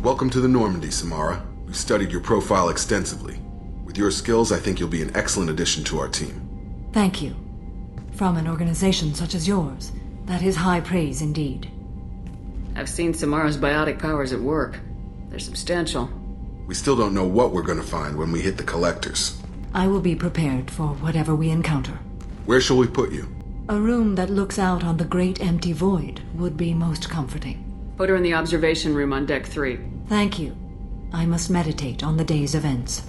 Welcome to the Normandy, Samara. We've studied your profile extensively. With your skills, I think you'll be an excellent addition to our team. Thank you. From an organization such as yours, that is high praise indeed. I've seen Samara's biotic powers at work. They're substantial. We still don't know what we're going to find when we hit the collectors. I will be prepared for whatever we encounter. Where shall we put you? A room that looks out on the great empty void would be most comforting. Put her in the observation room on Deck 3. Thank you. I must meditate on the day's events.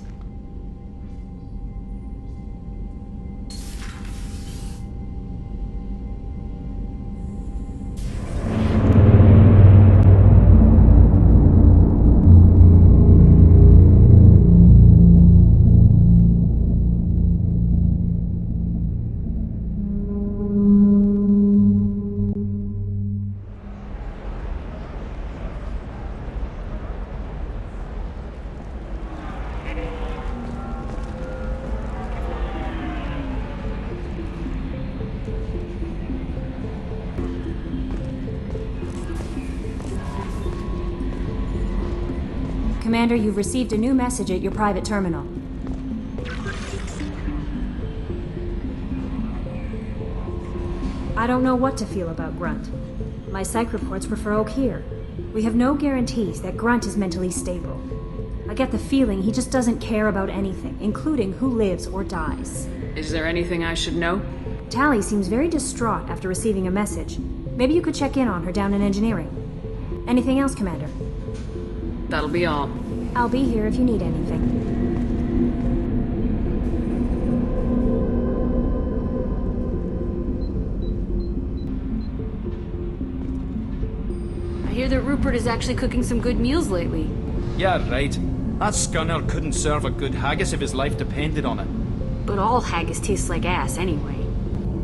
Commander, you've received a new message at your private terminal. I don't know what to feel about Grunt. My psych reports refer Oak here. We have no guarantees that Grunt is mentally stable. I get the feeling he just doesn't care about anything, including who lives or dies. Is there anything I should know? Tali seems very distraught after receiving a message. Maybe you could check in on her down in engineering. Anything else, Commander? That'll be all. I'll be here if you need anything. I hear that Rupert is actually cooking some good meals lately. Yeah, right. That scunner couldn't serve a good haggis if his life depended on it. But all haggis tastes like ass anyway.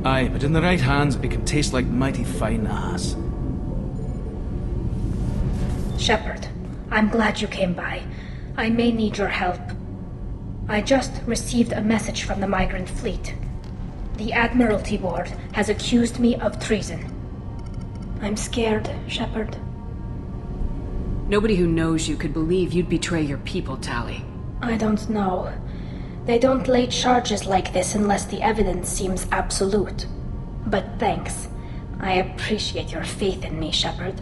Aye, but in the right hands, it can taste like mighty fine ass. Shepard, I'm glad you came by. I may need your help. I just received a message from the Migrant Fleet. The Admiralty Board has accused me of treason. I'm scared, Shepard. Nobody who knows you could believe you'd betray your people, Tali. I don't know. They don't lay charges like this unless the evidence seems absolute. But thanks. I appreciate your faith in me, Shepard.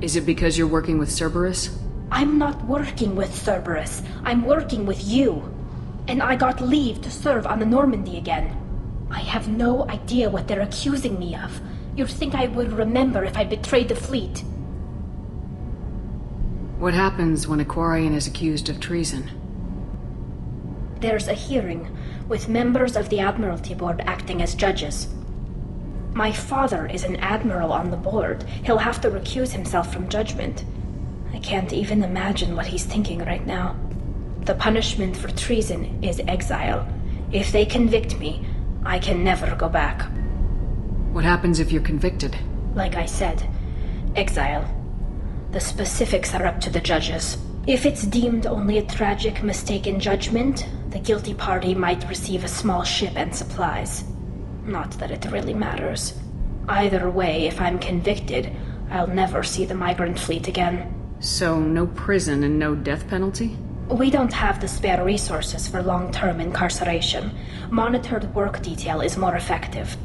Is it because you're working with Cerberus? I'm not working with Cerberus. I'm working with you. And I got leave to serve on the Normandy again. I have no idea what they're accusing me of. You'd think I would remember if I betrayed the fleet. What happens when a Quarian is accused of treason? There's a hearing, with members of the Admiralty Board acting as judges. My father is an admiral on the board. He'll have to recuse himself from judgment. I can't even imagine what he's thinking right now. The punishment for treason is exile. If they convict me, I can never go back. What happens if you're convicted? Like I said, exile. The specifics are up to the judges. If it's deemed only a tragic mistake in judgment, the guilty party might receive a small ship and supplies. Not that it really matters. Either way, if I'm convicted, I'll never see the Migrant Fleet again. So, no prison and no death penalty? We don't have the spare resources for long-term incarceration. Monitored work detail is more effective.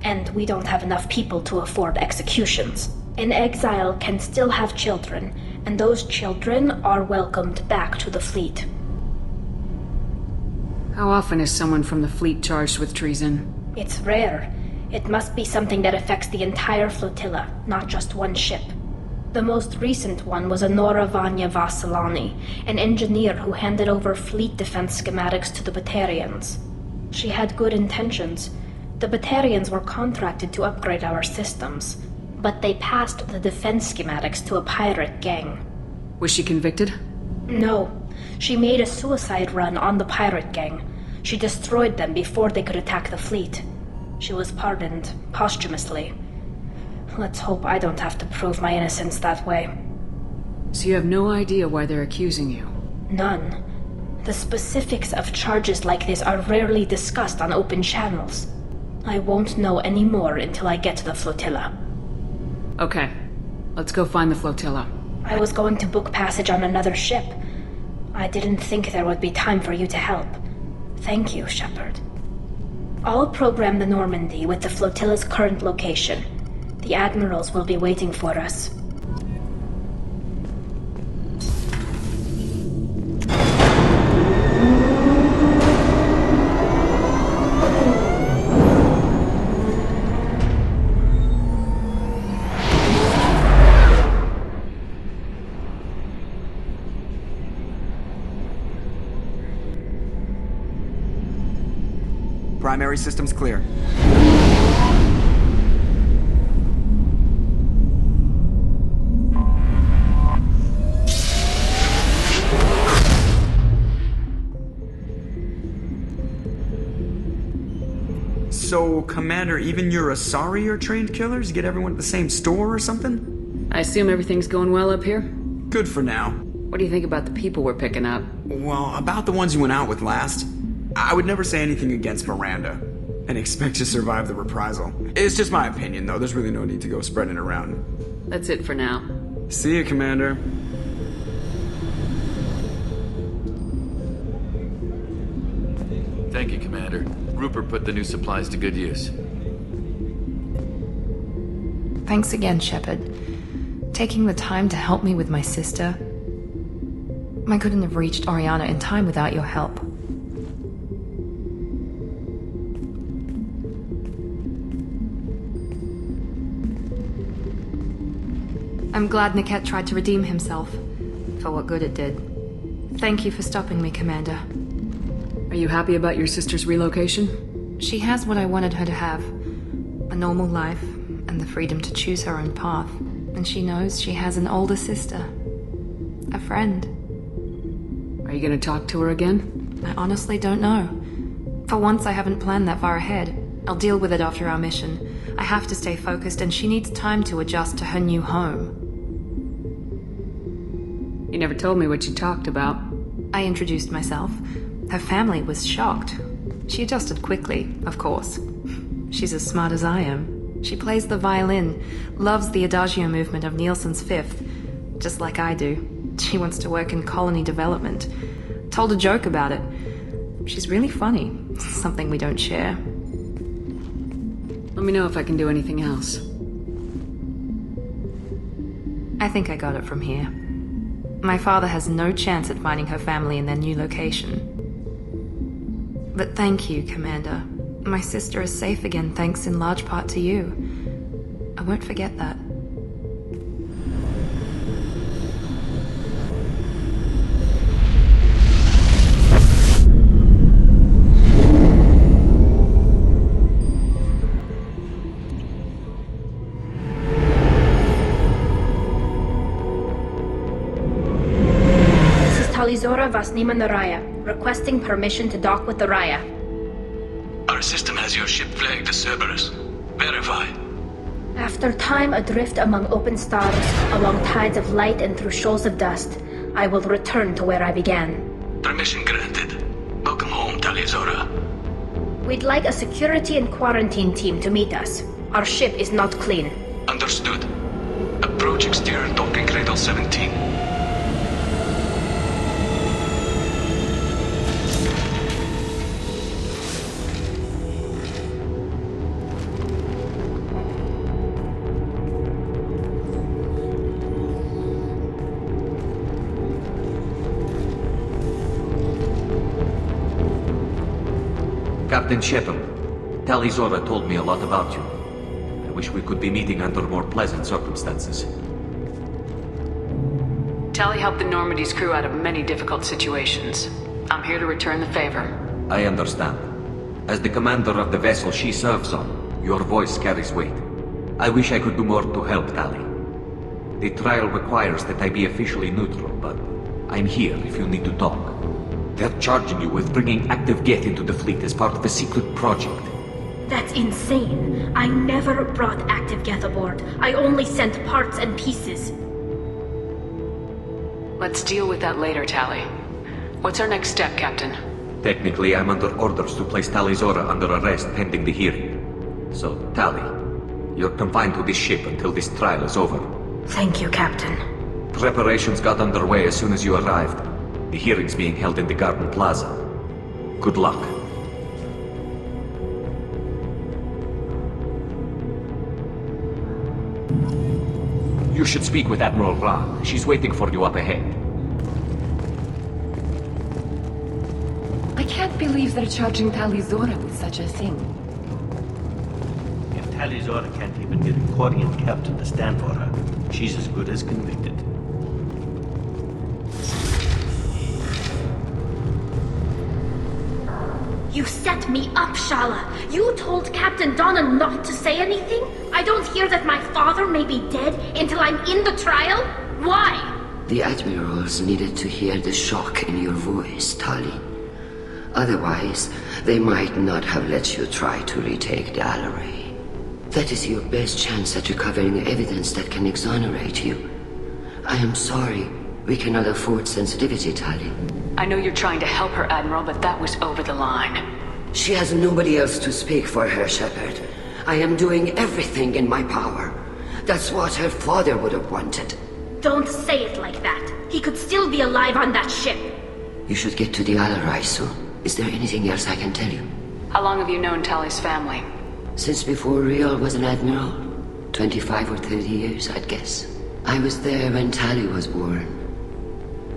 And we don't have enough people to afford executions. An exile can still have children, and those children are welcomed back to the fleet. How often is someone from the fleet charged with treason? It's rare. It must be something that affects the entire flotilla, not just one ship. The most recent one was Anora Vanya Vassilani, an engineer who handed over fleet defense schematics to the Batarians. She had good intentions. The Batarians were contracted to upgrade our systems, but they passed the defense schematics to a pirate gang. Was she convicted? No. She made a suicide run on the pirate gang. She destroyed them before they could attack the fleet. She was pardoned, posthumously. Let's hope I don't have to prove my innocence that way. So you have no idea why they're accusing you? None. The specifics of charges like this are rarely discussed on open channels. I won't know any more until I get to the flotilla. Okay. Let's go find the flotilla. I was going to book passage on another ship. I didn't think there would be time for you to help. Thank you, Shepard. I'll program the Normandy with the flotilla's current location. The admirals will be waiting for us. Primary systems clear. So, Commander, even your Asari are trained killers? Get everyone at the same store or something? I assume everything's going well up here? Good for now. What do you think about the people we're picking up? Well, about the ones you went out with last. I would never say anything against Miranda, and expect to survive the reprisal. It's just my opinion, though. There's really no need to go spreading it around. That's it for now. See you, Commander. Thank you, Commander. Rupert put the new supplies to good use. Thanks again, Shepard. Taking the time to help me with my sister. I couldn't have reached Oriana in time without your help. I'm glad Niket tried to redeem himself, for what good it did. Thank you for stopping me, Commander. Are you happy about your sister's relocation? She has what I wanted her to have. A normal life, and the freedom to choose her own path. And she knows she has an older sister. A friend. Are you gonna talk to her again? I honestly don't know. For once, I haven't planned that far ahead. I'll deal with it after our mission. I have to stay focused, and she needs time to adjust to her new home. You never told me what you talked about. I introduced myself. Her family was shocked. She adjusted quickly, of course. She's as smart as I am. She plays the violin, loves the Adagio movement of Nielsen's Fifth, just like I do. She wants to work in colony development. Told a joke about it. She's really funny, something we don't share. Let me know if I can do anything else. I think I got it from here. My father has no chance at finding her family in their new location. But thank you, Commander. My sister is safe again thanks in large part to you. I won't forget that. Tali'Zorah Vasnima Naraya, requesting permission to dock with the Raya. Our system has your ship flagged as Cerberus. Verify. After time adrift among open stars, along tides of light and through shoals of dust, I will return to where I began. Permission granted. Welcome home, Tali'Zorah. We'd like a security and quarantine team to meet us. Our ship is not clean. Understood. Approach exterior docking cradle 17. Captain Shepard, Tali'Zorah told me a lot about you. I wish we could be meeting under more pleasant circumstances. Tali helped the Normandy's crew out of many difficult situations. I'm here to return the favor. I understand. As the commander of the vessel she serves on, your voice carries weight. I wish I could do more to help Tali. The trial requires that I be officially neutral, but I'm here if you need to talk. They're charging you with bringing active Geth into the fleet as part of a secret project. That's insane. I never brought active Geth aboard. I only sent parts and pieces. Let's deal with that later, Tali. What's our next step, Captain? Technically, I'm under orders to place Tali'Zorah under arrest pending the hearing. So, Tali, you're confined to this ship until this trial is over. Thank you, Captain. Preparations got underway as soon as you arrived. The hearing's being held in the Garden Plaza. Good luck. You should speak with Admiral Ra. She's waiting for you up ahead. I can't believe they're charging Tali'Zorah with such a thing. If Tali'Zorah can't even get a Quarian captain to stand for her, she's as good as convicted. You set me up, Shala. You told Captain Donna not to say anything? I don't hear that my father may be dead until I'm in the trial? Why? The admirals needed to hear the shock in your voice, Tali. Otherwise, they might not have let you try to retake the Alaray. That is your best chance at recovering evidence that can exonerate you. I am sorry. We cannot afford sensitivity, Tali. I know you're trying to help her, Admiral, but that was over the line. She has nobody else to speak for her, Shepard. I am doing everything in my power. That's what her father would have wanted. Don't say it like that. He could still be alive on that ship. You should get to the Alaray soon. Is there anything else I can tell you? How long have you known Tali's family? Since before Riel was an admiral. 25 or 30 years, I'd guess. I was there when Tali was born.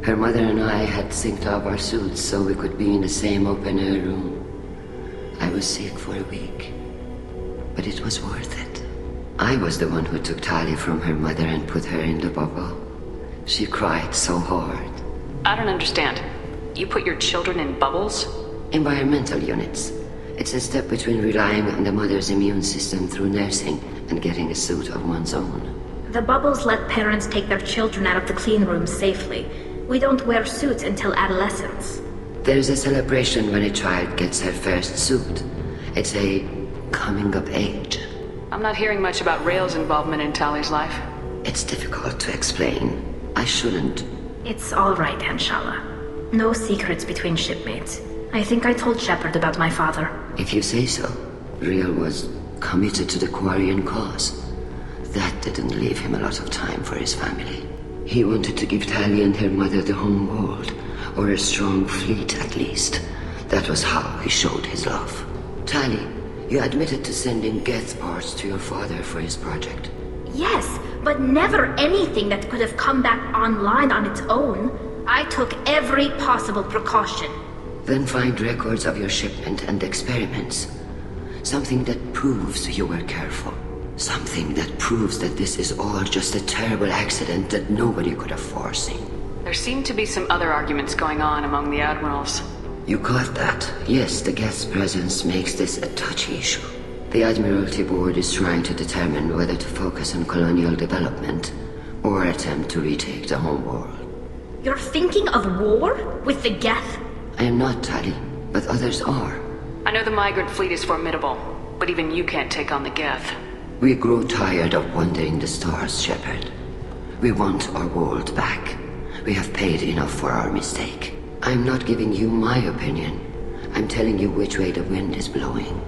Her mother and I had synced up our suits so we could be in the same open-air room. I was sick for a week, but it was worth it. I was the one who took Tali from her mother and put her in the bubble. She cried so hard. I don't understand. You put your children in bubbles? Environmental units. It's a step between relying on the mother's immune system through nursing and getting a suit of one's own. The bubbles let parents take their children out of the clean rooms safely. We don't wear suits until adolescence. There's a celebration when a child gets her first suit. It's a coming of age. I'm not hearing much about Rael's involvement in Tali's life. It's difficult to explain. I shouldn't. It's all right, Anshala. No secrets between shipmates. I think I told Shepard about my father. If you say so. Rael was committed to the Quarian cause. That didn't leave him a lot of time for his family. He wanted to give Tali and her mother the home world, or a strong fleet at least. That was how he showed his love. Tali, you admitted to sending Geth parts to your father for his project. Yes, but never anything that could have come back online on its own. I took every possible precaution. Then find records of your shipment and experiments. Something that proves you were careful. Something that proves that this is all just a terrible accident that nobody could have foreseen. There seem to be some other arguments going on among the admirals. You caught that? Yes, the Geth's presence makes this a touchy issue. The Admiralty Board is trying to determine whether to focus on colonial development or attempt to retake the home world. You're thinking of war? With the Geth? I am not, Tali, but others are. I know the Migrant Fleet is formidable, but even you can't take on the Geth. We grow tired of wandering the stars, Shepard. We want our world back. We have paid enough for our mistake. I'm not giving you my opinion. I'm telling you which way the wind is blowing.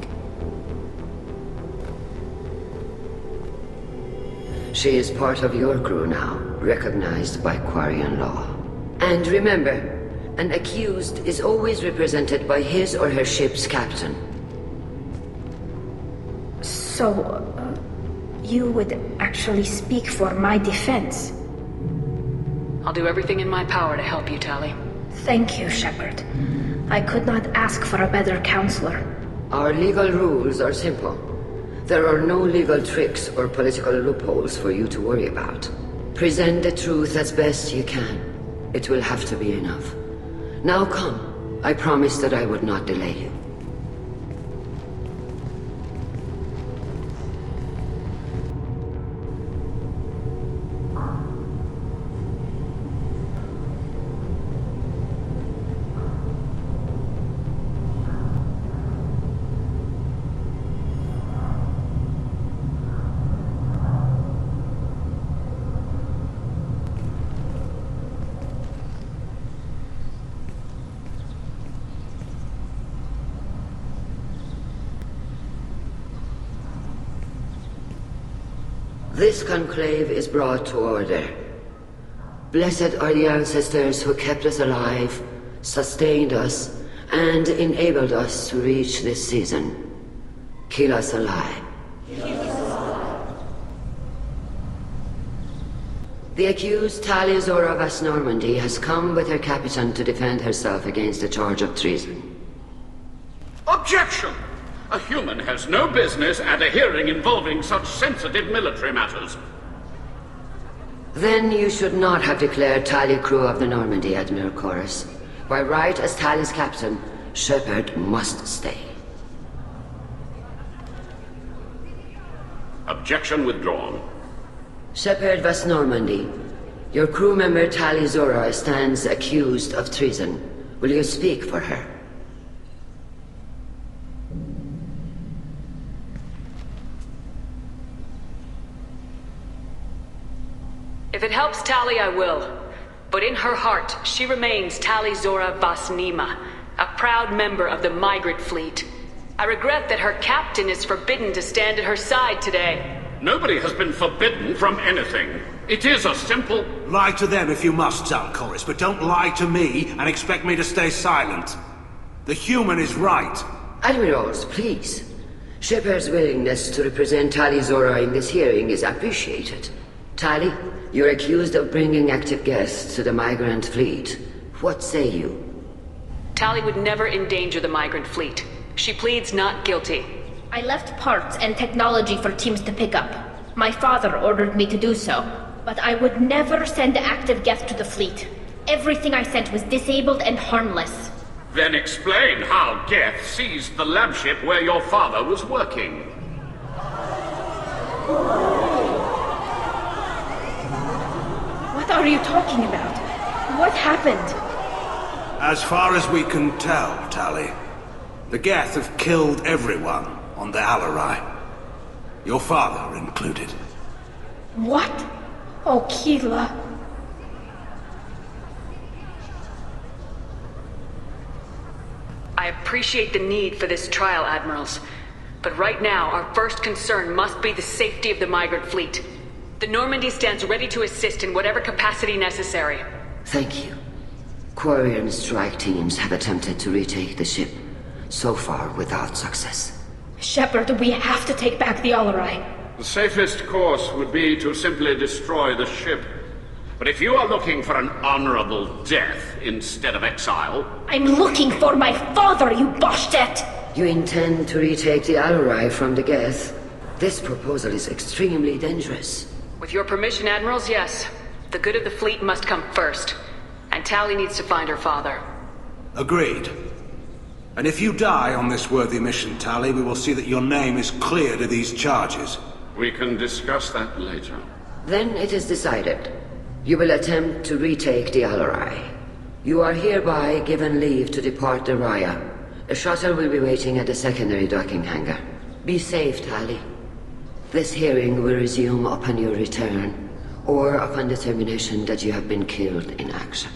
She is part of your crew now, recognized by Quarian law. And remember, an accused is always represented by his or her ship's captain. So, you would actually speak for my defense? I'll do everything in my power to help you, Tali. Thank you, Shepard. I could not ask for a better counselor. Our legal rules are simple. There are no legal tricks or political loopholes for you to worry about. Present the truth as best you can. It will have to be enough. Now come. I promised that I would not delay you. This conclave is brought to order. Blessed are the ancestors who kept us alive, sustained us, and enabled us to reach this season. Keep us alive. The accused Tali'Zorah of Normandy has come with her captain to defend herself against a charge of treason. Objection! A human has no business at a hearing involving such sensitive military matters. Then you should not have declared Tali crew of the Normandy, Admiral Chorus. By right as Tali's captain, Shepard must stay. Objection withdrawn. Shepard Vas Normandy, your crew member Tali'Zorah stands accused of treason. Will you speak for her? If it helps Tali, I will. But in her heart, she remains Tali'Zorah Vas Nema, a proud member of the Migrant Fleet. I regret that her captain is forbidden to stand at her side today. Nobody has been forbidden from anything. It is a simple... Lie to them if you must, Zaal'Koris, but don't lie to me and expect me to stay silent. The human is right. Admirals, please. Shepard's willingness to represent Tali'Zorah in this hearing is appreciated. Tali, you're accused of bringing active guests to the Migrant Fleet. What say you? Tali would never endanger the Migrant Fleet. She pleads not guilty. I left parts and technology for teams to pick up. My father ordered me to do so, but I would never send active guests to the fleet. Everything I sent was disabled and harmless. Then explain how Geth seized the lab ship where your father was working. What are you talking about? What happened? As far as we can tell, Tali, the Geth have killed everyone on the Alarai. Your father included. What? Oh, Keela. I appreciate the need for this trial, Admirals. But right now, our first concern must be the safety of the Migrant Fleet. The Normandy stands ready to assist in whatever capacity necessary. Thank you. Quarry and strike teams have attempted to retake the ship, so far without success. Shepard, we have to take back the Alarai. The safest course would be to simply destroy the ship. But if you are looking for an honorable death instead of exile... I'm looking for my father, you Boshtet! You intend to retake the Alarai from the Geth? This proposal is extremely dangerous. With your permission, Admirals, yes. The good of the fleet must come first. And Tali needs to find her father. Agreed. And if you die on this worthy mission, Tali, we will see that your name is cleared of these charges. We can discuss that later. Then it is decided. You will attempt to retake the Alarai. You are hereby given leave to depart the Raya. A shuttle will be waiting at the secondary docking hangar. Be safe, Tali. This hearing will resume upon your return, or upon determination that you have been killed in action.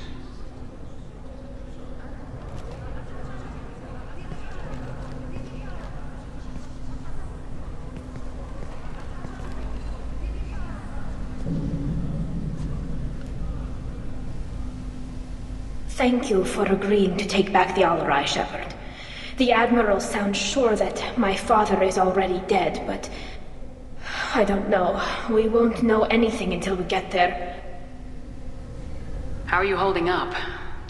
Thank you for agreeing to take back the Alarai, Shepard. The Admiral sounds sure that my father is already dead, but... I don't know. We won't know anything until we get there. How are you holding up?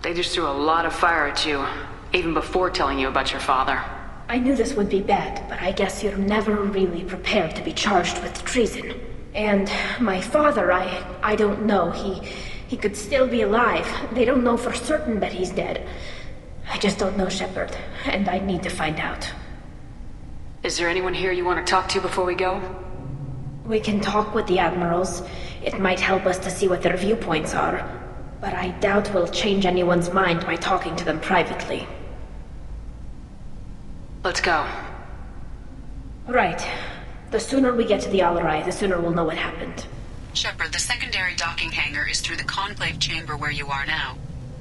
They just threw a lot of fire at you, even before telling you about your father. I knew this would be bad, but I guess you're never really prepared to be charged with treason. And my father, I don't know. He could still be alive. They don't know for certain that he's dead. I just don't know, Shepard, and I need to find out. Is there anyone here you want to talk to before we go? We can talk with the Admirals. It might help us to see what their viewpoints are, but I doubt we'll change anyone's mind by talking to them privately. Let's go. Right. The sooner we get to the Alarai, the sooner we'll know what happened. Shepard, the secondary docking hangar is through the conclave chamber where you are now.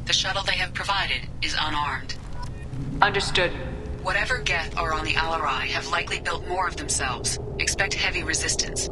The shuttle they have provided is unarmed. Understood. Whatever Geth are on the Alarai have likely built more of themselves. Expect heavy resistance.